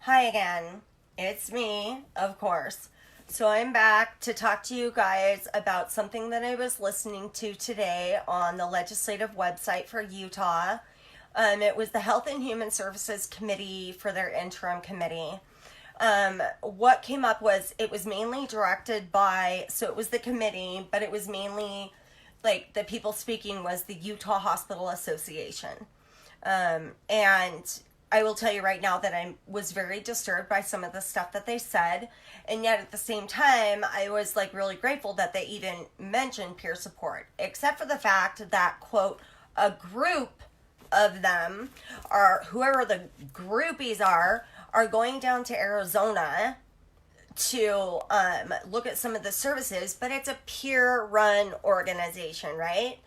Hi again. It's me, of course. So I'm back to talk to you guys about something that I was listening to today on the legislative website for Utah. It was the Health and Human Services Committee for their interim committee. What came up was it was mainly directed by, so it was the committee, but it was mainly like the people speaking was the Utah Hospital Association. And I will tell you right now that I was very disturbed by some of the stuff that they said. And yet at the same time, I was like really grateful that they even mentioned peer support, except for the fact that, quote, a group of them, or whoever the groupies are going down to Arizona to look at some of the services, but it's a peer run organization, right?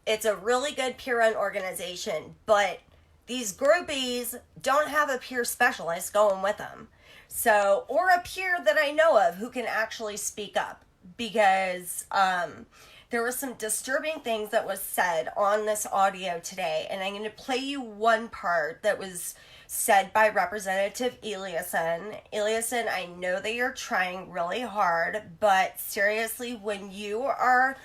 It's a really good peer run organization, but these groupies don't have a peer specialist going with them. So, or a peer that I know of who can actually speak up, because there were some disturbing things that was said on this audio today, and I'm going to play you one part that was said by Representative Eliason. Eliason, I know that you're trying really hard, but seriously, when you are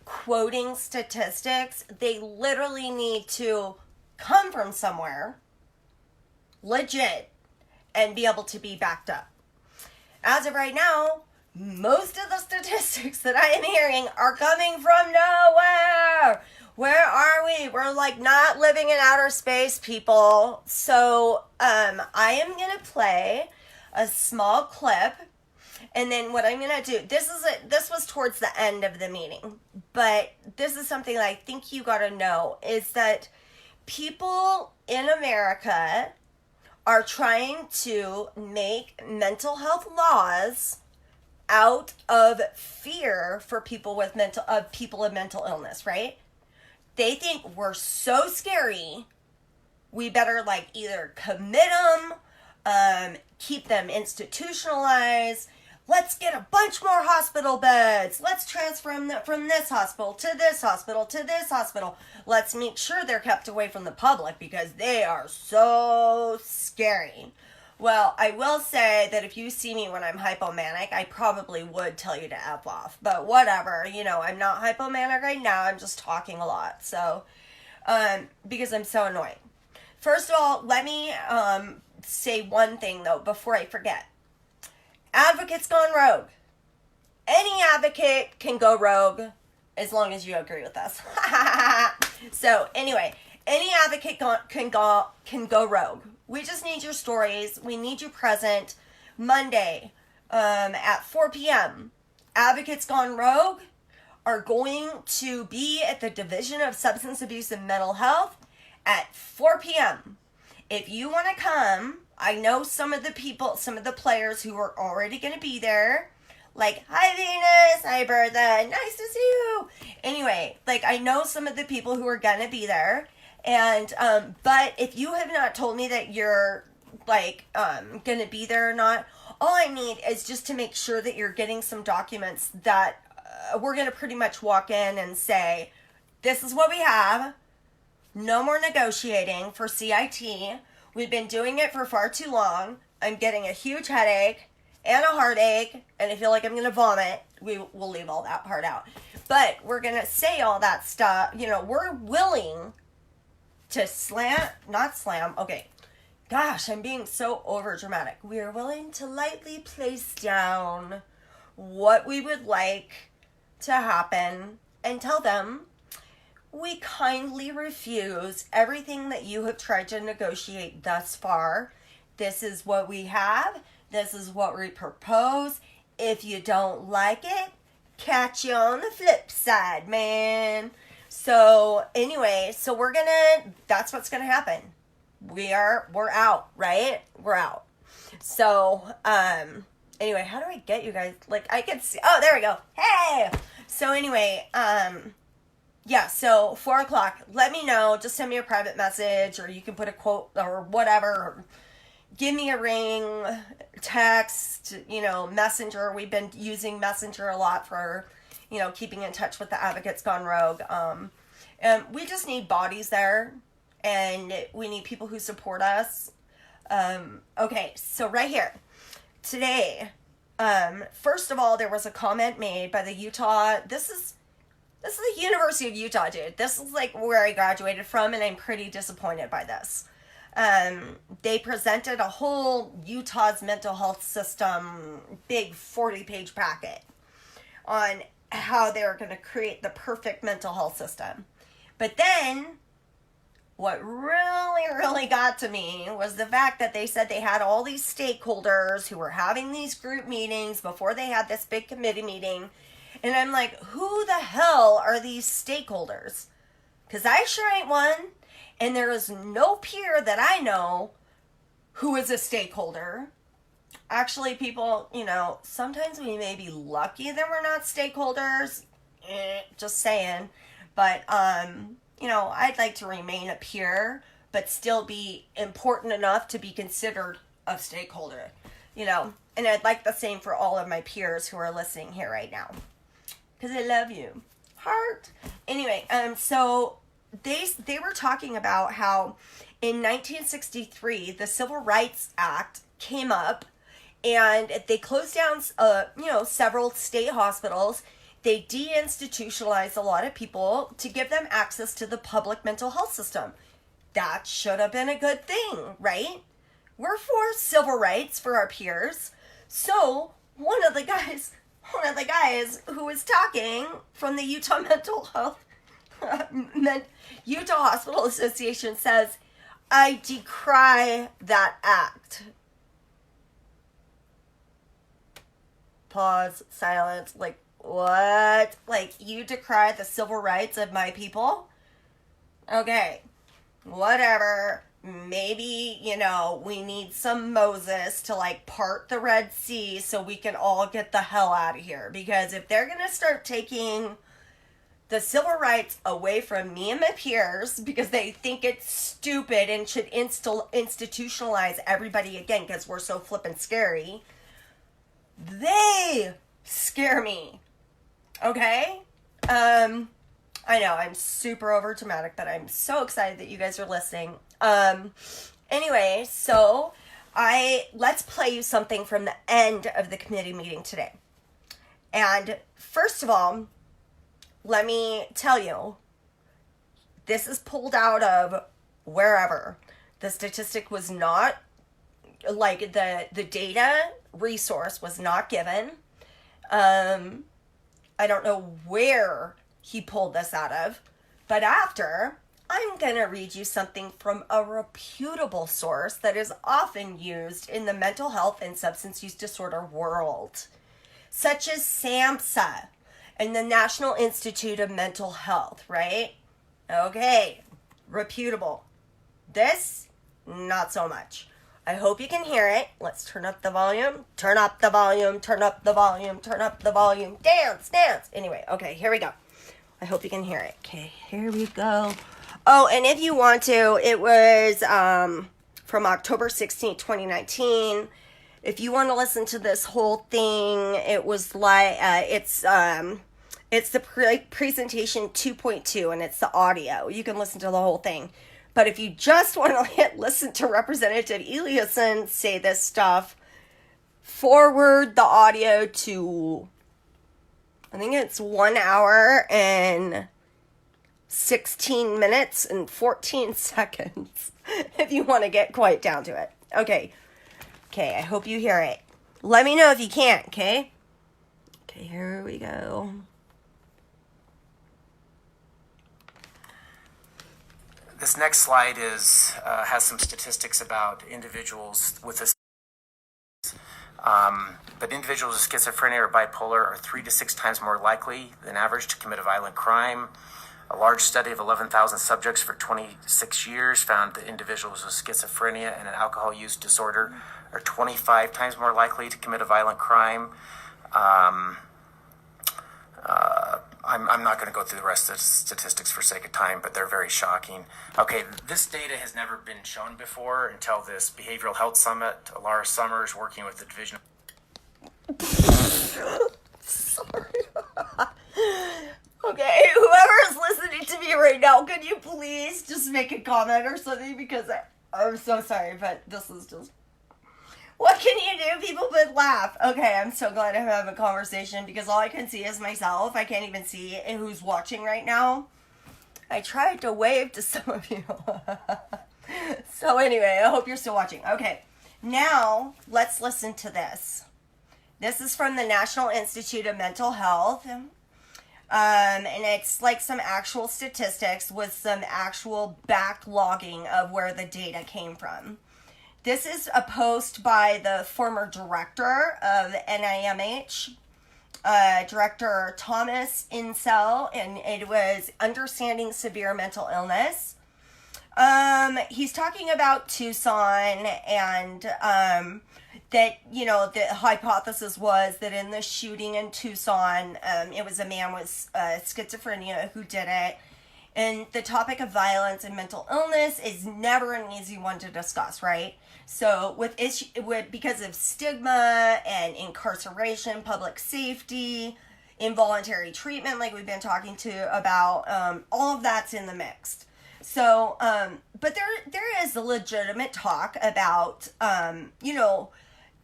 quoting statistics, they literally need to come from somewhere legit and be able to be backed up. As of right now, most of the statistics that I am hearing are coming from nowhere. Where are we? We're like not living in outer space, people. So I am going to play a small clip. And then what I'm going to do, this was towards the end of the meeting, but this is something that I think you got to know, is that people in America are trying to make mental health laws out of fear for people with people of mental illness, right? They think we're so scary, we better like either commit them, keep them institutionalized. Let's get a bunch more hospital beds. Let's transfer them from this hospital to this hospital to this hospital. Let's make sure they're kept away from the public because they are so scary. Well, I will say that if you see me when I'm hypomanic, I probably would tell you to F off. But whatever, I'm not hypomanic right now. I'm just talking a lot. So, because I'm so annoying. First of all, let me say one thing, though, before I forget. Advocates gone rogue. Any advocate can go rogue as long as you agree with us. So anyway, any advocate can go rogue. We just need your stories. We need you present Monday at 4 p.m. Advocates Gone Rogue are going to be at the Division of Substance Abuse and Mental Health at 4 p.m. If you want to come, I know some of the players who are already going to be there. Like, hi Venus, hi Bertha, nice to see you. Anyway, like I know some of the people who are going to be there. And, but if you have not told me that you're like, going to be there or not, all I need is just to make sure that you're getting some documents that we're going to pretty much walk in and say, this is what we have. No more negotiating for CIT. We've been doing it for far too long. I'm getting a huge headache and a heartache, and I feel like I'm going to vomit. We'll leave all that part out. But we're going to say all that stuff. We're willing to okay. Gosh, I'm being so over dramatic. We are willing to lightly place down what we would like to happen and tell them we kindly refuse everything that you have tried to negotiate thus far. This is what we have. This is what we propose. If you don't like it, catch you on the flip side, man. So anyway, that's what's gonna happen. We're out, right? We're out. So, anyway, how do I get you guys? Like, I can see, oh, there we go. Hey! So anyway, yeah, so 4 o'clock, let me know. Just send me a private message, or you can put a quote or whatever. Or give me a ring, text, Messenger. We've been using Messenger a lot for, keeping in touch with the Advocates Gone Rogue. And we just need bodies there, and we need people who support us. Okay, so right here. Today, first of all, there was a comment made by the Utah, this is the University of Utah, dude. This is like where I graduated from, and I'm pretty disappointed by this. They presented a whole Utah's mental health system, big 40-page packet on how they're going to create the perfect mental health system. But then, what really got to me was the fact that they said they had all these stakeholders who were having these group meetings before they had this big committee meeting. And I'm like, who the hell are these stakeholders? Because I sure ain't one. And there is no peer that I know who is a stakeholder. Actually, people, sometimes we may be lucky that we're not stakeholders. Just saying. But, I'd like to remain a peer, but still be important enough to be considered a stakeholder. And I'd like the same for all of my peers who are listening here right now. Because I love you. Heart. Anyway, so they were talking about how in 1963, the Civil Rights Act came up and they closed down, several state hospitals. They deinstitutionalized a lot of people to give them access to the public mental health system. That should have been a good thing, right? We're for civil rights for our peers. So one of the guys who was talking from the Utah Mental Health, Utah Hospital Association says, I decry that act. Pause, silence, like, what? Like, you decry the civil rights of my people? Okay, whatever. Maybe, we need some Moses to part the Red Sea so we can all get the hell out of here. Because if they're going to start taking the civil rights away from me and my peers because they think it's stupid and should institutionalize everybody again because we're so flippin' scary, they scare me. Okay? I know, I'm super over dramatic, but I'm so excited that you guys are listening. Anyway, so let's play you something from the end of the committee meeting today. And first of all, let me tell you, this is pulled out of wherever. The statistic was not, the data resource was not given. I don't know where he pulled this out of, but after, I'm going to read you something from a reputable source that is often used in the mental health and substance use disorder world, such as SAMHSA and the National Institute of Mental Health, right? Okay, reputable. This, not so much. I hope you can hear it. Let's turn up the volume. Turn up the volume. Turn up the volume. Turn up the volume. Dance, dance. Anyway, okay, here we go. I hope you can hear it. Okay, here we go. Oh, and if you want to, it was from October 16th, 2019. If you want to listen to this whole thing, it was it's the presentation 2.2, and it's the audio. You can listen to the whole thing. But if you just want to listen to Representative Eliasson say this stuff, forward the audio to, I think it's 1 hour and 16 minutes and 14 seconds, if you want to get quite down to it. Okay, I hope you hear it. Let me know if you can't, okay? Okay, here we go. This next slide has some statistics about individuals with this. But individuals with schizophrenia or bipolar are 3 to 6 times more likely than average to commit a violent crime. A large study of 11,000 subjects for 26 years found that individuals with schizophrenia and an alcohol use disorder are 25 times more likely to commit a violent crime. I'm not going to go through the rest of the statistics for sake of time, but they're very shocking. Okay, this data has never been shown before until this Behavioral Health Summit. Laura Summers, working with the Division Sorry. Okay, whoever is listening to me right now, could you please just make a comment or something? Because I'm so sorry, but this is just... What can you do? People but laugh. Okay, I'm so glad I'm having a conversation because all I can see is myself. I can't even see who's watching right now. I tried to wave to some of you. So anyway, I hope you're still watching. Okay, now let's listen to this. This is from the National Institute of Mental Health. And it's like some actual statistics with some actual backlogging of where the data came from. This is a post by the former director of NIMH, Director Thomas Insel, and it was Understanding Severe Mental Illness. He's talking about Tucson and that, you know, the hypothesis was that in the shooting in Tucson, it was a man with schizophrenia who did it. And the topic of violence and mental illness is never an easy one to discuss, right? So because of stigma and incarceration, public safety, involuntary treatment, like we've been talking to about, all of that's in the mix. So, but there is a legitimate talk about, you know,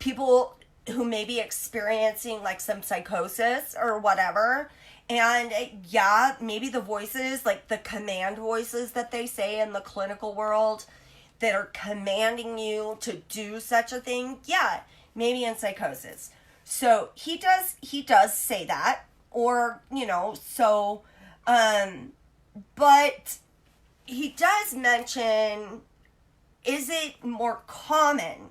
people who may be experiencing like some psychosis or whatever. And yeah, maybe the voices, like the command voices that they say in the clinical world that are commanding you to do such a thing. Yeah, maybe in psychosis. So he does say that, or, you know, so, but he does mention, is it more common?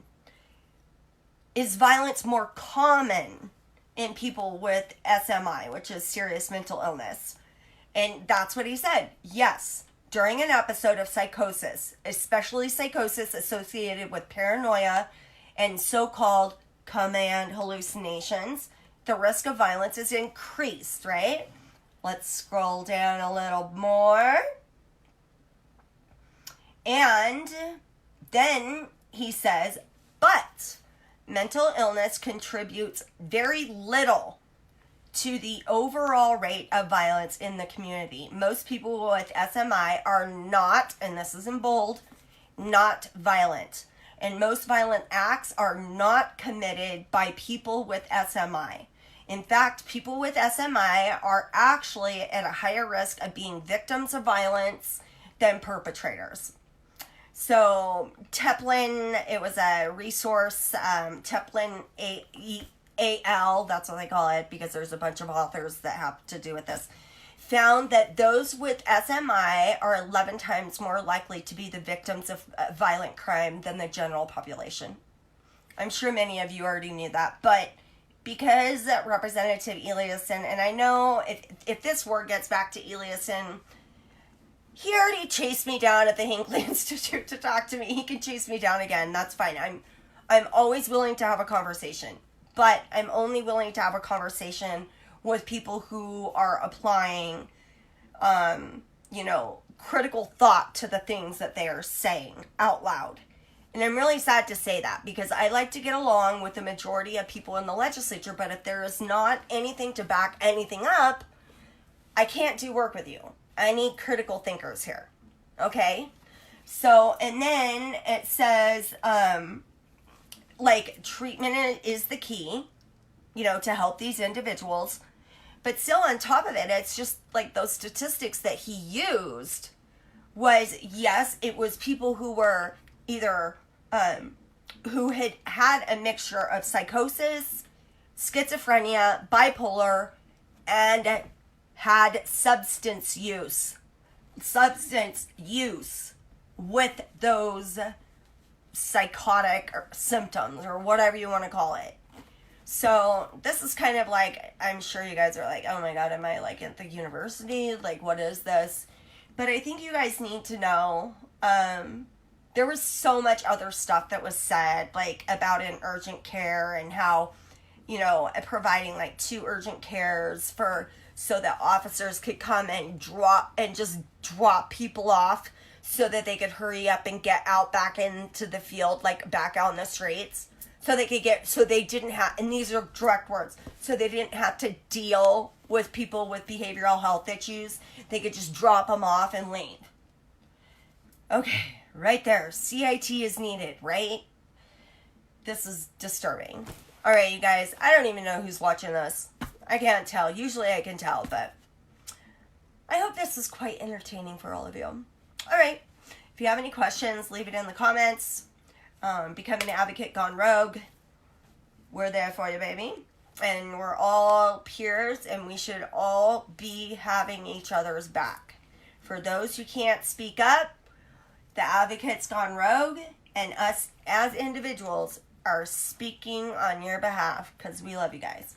Is violence more common in people with SMI, which is serious mental illness? And that's what he said. Yes, during an episode of psychosis, especially psychosis associated with paranoia and so-called command hallucinations, the risk of violence is increased, right? Let's scroll down a little more. And then he says, but mental illness contributes very little to the overall rate of violence in the community. Most people with SMI are not, and this is in bold, not violent. And most violent acts are not committed by people with SMI. In fact, people with SMI are actually at a higher risk of being victims of violence than perpetrators. So Teplin, it was a resource, Teplin AL, that's what they call it because there's a bunch of authors that have to do with this, found that those with SMI are 11 times more likely to be the victims of violent crime than the general population. I'm sure many of you already knew that, but because Representative Eliasson, and I know if this word gets back to Eliasson, he already chased me down at the Hinckley Institute to talk to me. He can chase me down again. That's fine. I'm always willing to have a conversation. But I'm only willing to have a conversation with people who are applying, you know, critical thought to the things that they are saying out loud. And I'm really sad to say that because I like to get along with the majority of people in the legislature. But if there is not anything to back anything up, I can't do work with you. I need critical thinkers here. Okay? So, and then it says, like, treatment is the key, you know, to help these individuals. But still on top of it, it's just like those statistics that he used was, yes, it was people who were either, who had a mixture of psychosis, schizophrenia, bipolar, and had substance use with those psychotic symptoms or whatever you want to call it. So this is kind of like, I'm sure you guys are like, oh my God, am I like at the university? Like, what is this? But I think you guys need to know, there was so much other stuff that was said, like about in urgent care and how, you know, providing like 2 urgent cares so that officers could come and just drop people off so that they could hurry up and get out back into the field, like back out in the streets. So they didn't have, and these are direct words, so they didn't have to deal with people with behavioral health issues. They could just drop them off and leave. Okay, Right there. CIT is needed, right? This is disturbing. All right, you guys. I don't even know who's watching this. I can't tell. Usually I can tell, but I hope this is quite entertaining for all of you. All right. If you have any questions, leave it in the comments. Becoming an Advocate Gone Rogue. We're there for you, baby. And we're all peers, and we should all be having each other's back. For those who can't speak up, the Advocates Gone Rogue and us as individuals are speaking on your behalf because we love you guys.